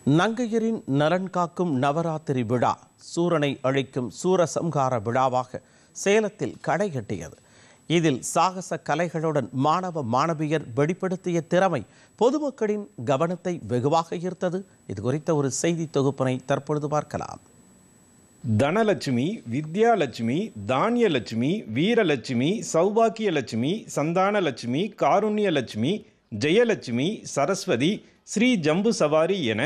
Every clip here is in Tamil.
நங்கையரின் நலன் காக்கும் நவராத்திரி விழா சூரனை அழிக்கும் சூரசம்ஹார விழாவாக சேலத்தில் கடைகட்டியது. இதில் சாகச கலைகளுடன் மாணவ மாணவியர் வெளிப்படுத்திய திறமை பொதுமக்களின் கவனத்தை வெகுவாக ஈர்த்தது. இது குறித்த ஒரு செய்தி தொகுப்பினை தற்பொழுது பார்க்கலாம். தனலட்சுமி, வித்யாலட்சுமி, தானியலட்சுமி, வீரலட்சுமி, சௌபாக்கியலட்சுமி, சந்தானலட்சுமி, காருண்யலட்சுமி, ஜெயலட்சுமி, சரஸ்வதி, ஸ்ரீ ஜம்பு சவாரி என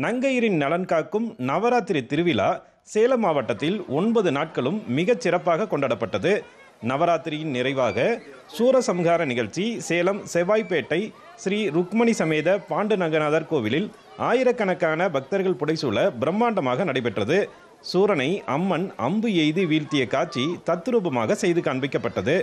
நங்கையரின் நலன் காக்கும் நவராத்திரி திருவிழா சேலம் மாவட்டத்தில் 9 நாட்களும் மிகச் சிறப்பாக கொண்டாடப்பட்டது. நவராத்திரியின் நிறைவாக சூரசம்ஹார நிகழ்ச்சி சேலம் செவ்வாய்ப்பேட்டை ஸ்ரீ ருக்மணி சமேத பாண்டுரங்கநாதர் கோவிலில் ஆயிரக்கணக்கான பக்தர்கள் புடைசூழ பிரம்மாண்டமாக நடைபெற்றது. சூரனை அம்மன் அம்பு எய்து வீழ்த்திய காட்சி தத்ரூபமாக செய்து காண்பிக்கப்பட்டது.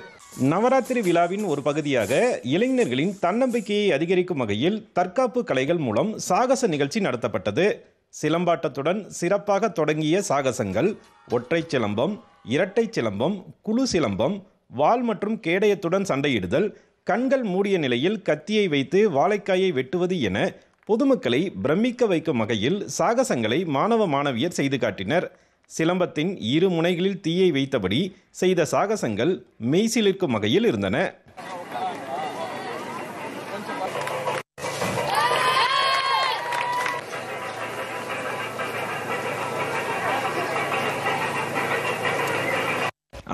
நவராத்திரி விழாவின் ஒரு பகுதியாக இளைஞர்களின் தன்னம்பிக்கையை அதிகரிக்கும் வகையில் தற்காப்பு கலைகள் மூலம் சாகச நிகழ்ச்சி நடத்தப்பட்டது. சிலம்பாட்டத்துடன் சிறப்பாக தொடங்கிய சாகசங்கள் ஒற்றை சிலம்பம், இரட்டை சிலம்பம், குழு சிலம்பம், வாள் மற்றும் கேடயத்துடன் சண்டையிடுதல், கண்கள் மூடிய நிலையில் கத்தியை வைத்து வாழைக்காயை வெட்டுவது என பொதுமக்களை பிரமிக்க வைக்கும் வகையில் சாகசங்களை மாணவ மாணவியர் செய்து காட்டினர். சிலம்பத்தின் இரு முனைகளில் தீயை வைத்தபடி செய்த சாகசங்கள் மெய்சிலிர்க்கும் வகையில் இருந்தன.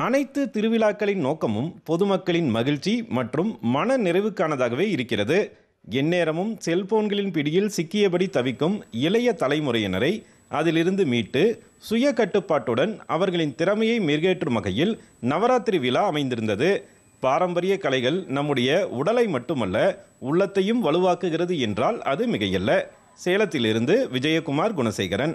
அனைத்து திருவிழாக்களின் நோக்கமும் பொதுமக்களின் மகிழ்ச்சி மற்றும் மன நிறைவுக்கானதாகவே இருக்கிறது. எந்நேரமும் செல்போன்களின் பிடியில் சிக்கியபடி தவிக்கும் இளைய தலைமுறையினரை அதிலிருந்து மீட்டு சுய கட்டுப்பாட்டுடன் அவர்களின் திறமையை மெருகேற்றும் வகையில் நவராத்திரி விழா அமைந்திருந்தது. பாரம்பரிய கலைகள் நம்முடைய உடலை மட்டுமல்ல உள்ளத்தையும் வலுவாக்குகிறது என்றால் அது மிகையல்ல. சேலத்திலிருந்து விஜயகுமார் குணசேகரன்.